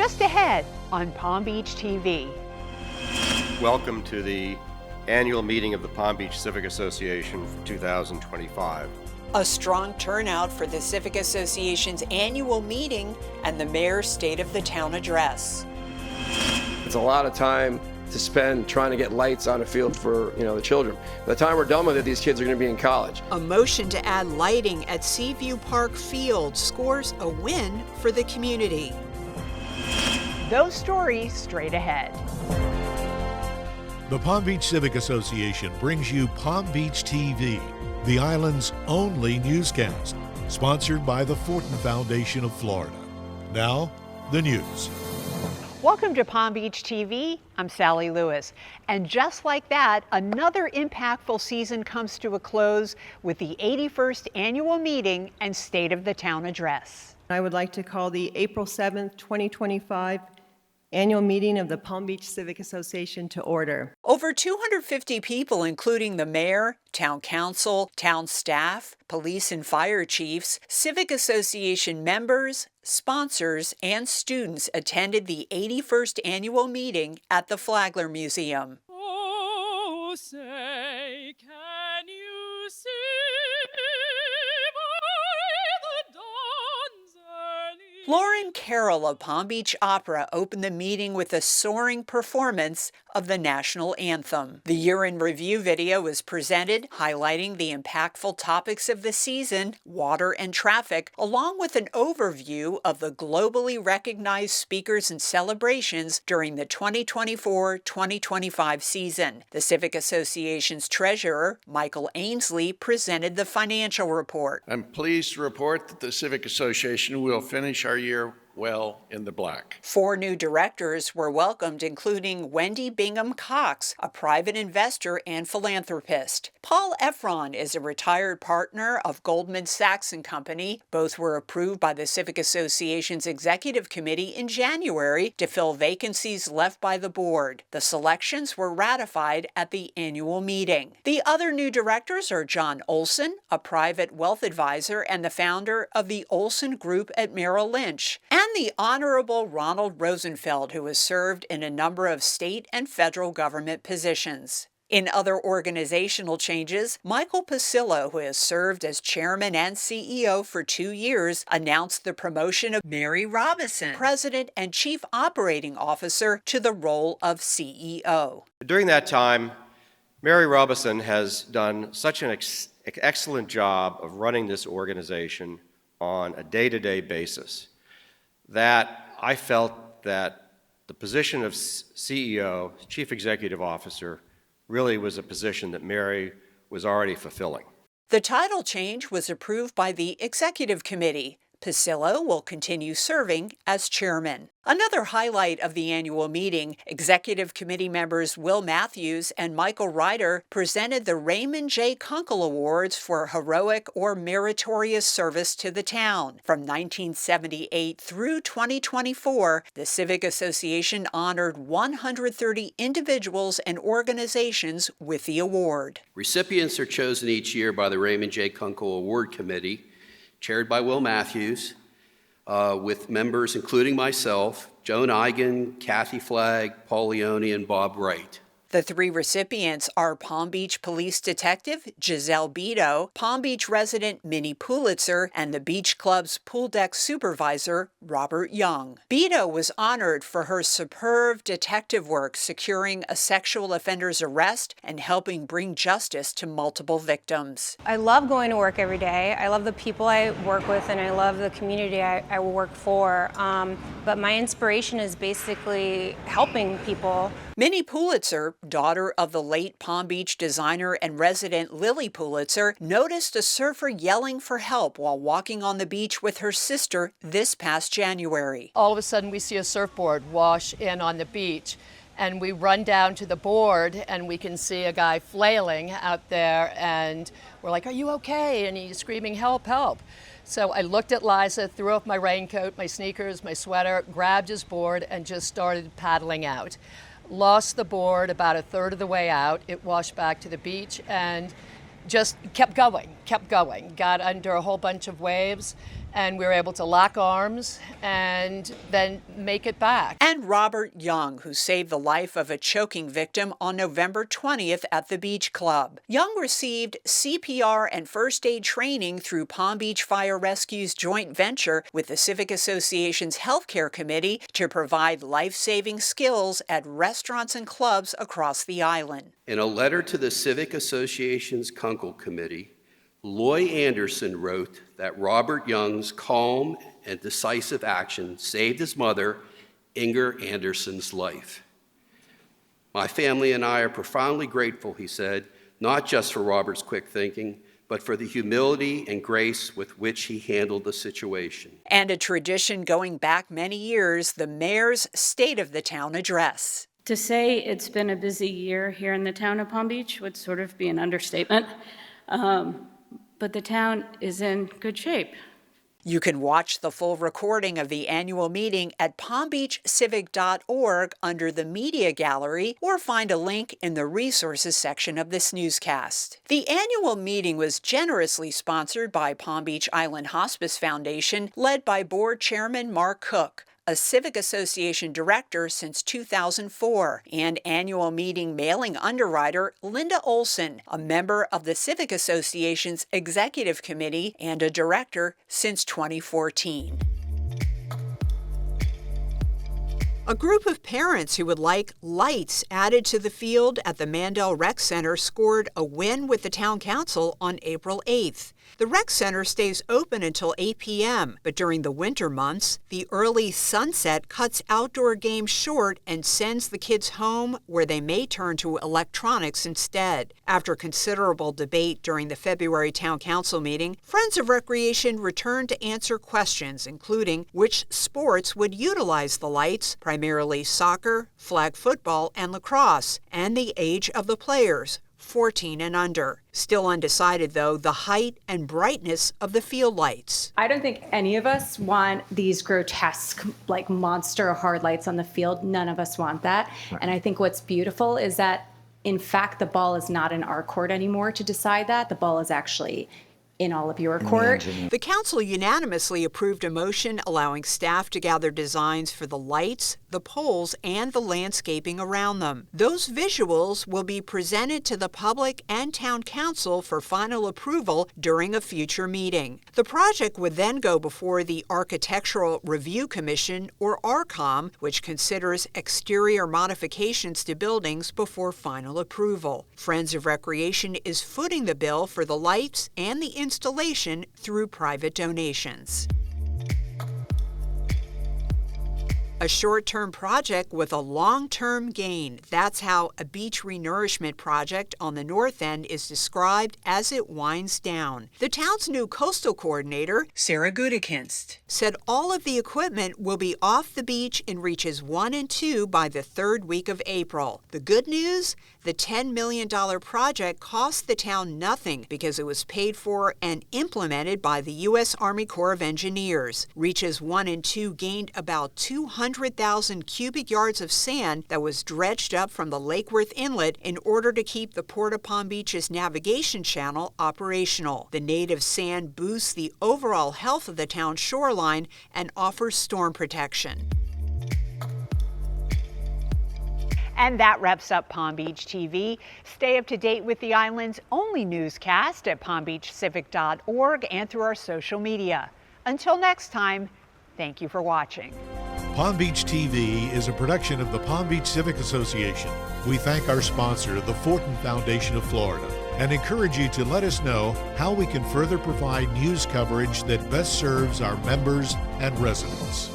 just ahead on Palm Beach TV. Welcome to the annual meeting of the Palm Beach Civic Association for 2025. A strong turnout for the Civic Association's annual meeting and the Mayor's State of the Town address. It's a lot of time to spend trying to get lights on a field for, the children. By the time we're done with it, these kids are going to be in college. A motion to add lighting at Seaview Park Field scores a win for the community. Those stories straight ahead. The Palm Beach Civic Association brings you Palm Beach TV, the island's only newscast, sponsored by the Fortin Foundation of Florida. Now, the news. Welcome to Palm Beach TV. I'm Sally Lewis. And just like that, another impactful season comes to a close with the 81st annual meeting and State of the Town address. I would like to call the April 7th, 2025 annual meeting of the Palm Beach Civic Association to order. Over 250 people, including the mayor, town council, town staff, police and fire chiefs, Civic Association members, sponsors, and students attended the 81st annual meeting at the Flagler Museum. Oh, say, can you see by the dawn's early... Lauren Carroll of Palm Beach Opera opened the meeting with a soaring performance of the national anthem. The Year in Review video was presented, highlighting the impactful topics of the season, water and traffic, along with an overview of the globally recognized speakers and celebrations during the 2024-2025 season. The Civic Association's treasurer, Michael Ainsley, presented the financial report. I'm pleased to report that the Civic Association will finish our year well in the black. 4 new directors were welcomed, including Wendy Bingham Cox, a private investor and philanthropist. Paul Efron is a retired partner of Goldman Sachs & Company. Both were approved by the Civic Association's Executive Committee in January to fill vacancies left by the board. The selections were ratified at the annual meeting. The other new directors are John Olson, a private wealth advisor and the founder of the Olson Group at Merrill Lynch, and the Honorable Ronald Rosenfeld, who has served in a number of state and federal government positions. In other organizational changes, Michael Pasillo, who has served as chairman and CEO for 2 years, announced the promotion of Mary Robison, president and chief operating officer, to the role of CEO. During that time, Mary Robison has done such an excellent job of running this organization on a day-to-day basis that I felt that the position of CEO, Chief Executive Officer, really was a position that Mary was already fulfilling. The title change was approved by the Executive Committee. Pasillo will continue serving as chairman. Another highlight of the annual meeting, Executive Committee members Will Matthews and Michael Ryder presented the Raymond J. Kunkel Awards for heroic or meritorious service to the town. From 1978 through 2024, the Civic Association honored 130 individuals and organizations with the award. Recipients are chosen each year by the Raymond J. Kunkel Award Committee, chaired by Will Matthews, with members including myself, Joan Eigen, Kathy Flagg, Paul Leone, and Bob Wright. The 3 recipients are Palm Beach Police Detective Giselle Beto, Palm Beach resident Minnie Pulitzer, and the Beach Club's pool deck supervisor, Robert Young. Beto was honored for her superb detective work securing a sexual offender's arrest and helping bring justice to multiple victims. I love going to work every day. I love the people I work with, and I love the community I work for. But my inspiration is basically helping people. Minnie Pulitzer, daughter of the late Palm Beach designer and resident Lily Pulitzer, noticed a surfer yelling for help while walking on the beach with her sister this past January. All of a sudden we see a surfboard wash in on the beach, and we run down to the board and we can see a guy flailing out there, and we're like, "Are you okay?" And he's screaming, "Help, help." So I looked at Liza, threw off my raincoat, my sneakers, my sweater, grabbed his board, and just started paddling out. Lost the board about a third of the way out. It washed back to the beach and just kept going. Got under a whole bunch of waves and we were able to lock arms and then make it back. And Robert Young, who saved the life of a choking victim on November 20th at the Beach Club. Young received CPR and first aid training through Palm Beach Fire Rescue's joint venture with the Civic Association's Healthcare Committee to provide life-saving skills at restaurants and clubs across the island. In a letter to the Civic Association's Kunkel Committee, Loy Anderson wrote that Robert Young's calm and decisive action saved his mother, Inger Anderson's life. My family and I are profoundly grateful, he said, not just for Robert's quick thinking, but for the humility and grace with which he handled the situation. And a tradition going back many years, the mayor's State of the Town address. To say it's been a busy year here in the town of Palm Beach would sort of be an understatement. But the town is in good shape. You can watch the full recording of the annual meeting at palmbeachcivic.org under the Media Gallery or find a link in the resources section of this newscast. The annual meeting was generously sponsored by Palm Beach Island Hospice Foundation, led by Board Chairman Mark Cook, a Civic Association director since 2004, and annual meeting mailing underwriter Linda Olson, a member of the Civic Association's Executive Committee and a director since 2014. A group of parents who would like lights added to the field at the Mandel Rec Center scored a win with the Town Council on April 8th. The rec center stays open until 8 p.m., but during the winter months, the early sunset cuts outdoor games short and sends the kids home where they may turn to electronics instead. After considerable debate during the February Town Council meeting, Friends of Recreation returned to answer questions, including which sports would utilize the lights, primarily soccer, flag football, and lacrosse, and the age of the players, 14 and under. Still undecided, though, the height and brightness of the field lights. I don't think any of us want these grotesque, like monster hard lights on the field. None of us want that. Right. And I think what's beautiful is that, in fact, the ball is not in our court anymore to decide that. The ball is actually in all of your court. The council unanimously approved a motion allowing staff to gather designs for the lights, the poles, and the landscaping around them. Those visuals will be presented to the public and town council for final approval during a future meeting. The project would then go before the Architectural Review Commission, or ARCOM, which considers exterior modifications to buildings before final approval. Friends of Recreation is footing the bill for the lights and the installation through private donations. A short-term project with a long-term gain. That's how a beach renourishment project on the north end is described as it winds down. The town's new coastal coordinator, Sarah Gudekinst, said all of the equipment will be off the beach in reaches 1 and 2 by the 3rd week of April. The good news? The $10 million project cost the town nothing because it was paid for and implemented by the U.S. Army Corps of Engineers. Reaches 1 and 2 gained about 200,000 cubic yards of sand that was dredged up from the Lake Worth Inlet in order to keep the Port of Palm Beach's navigation channel operational. The native sand boosts the overall health of the town's shoreline and offers storm protection. And that wraps up Palm Beach TV. Stay up to date with the island's only newscast at palmbeachcivic.org and through our social media. Until next time, thank you for watching. Palm Beach TV is a production of the Palm Beach Civic Association. We thank our sponsor, the Fortin Foundation of Florida, and encourage you to let us know how we can further provide news coverage that best serves our members and residents.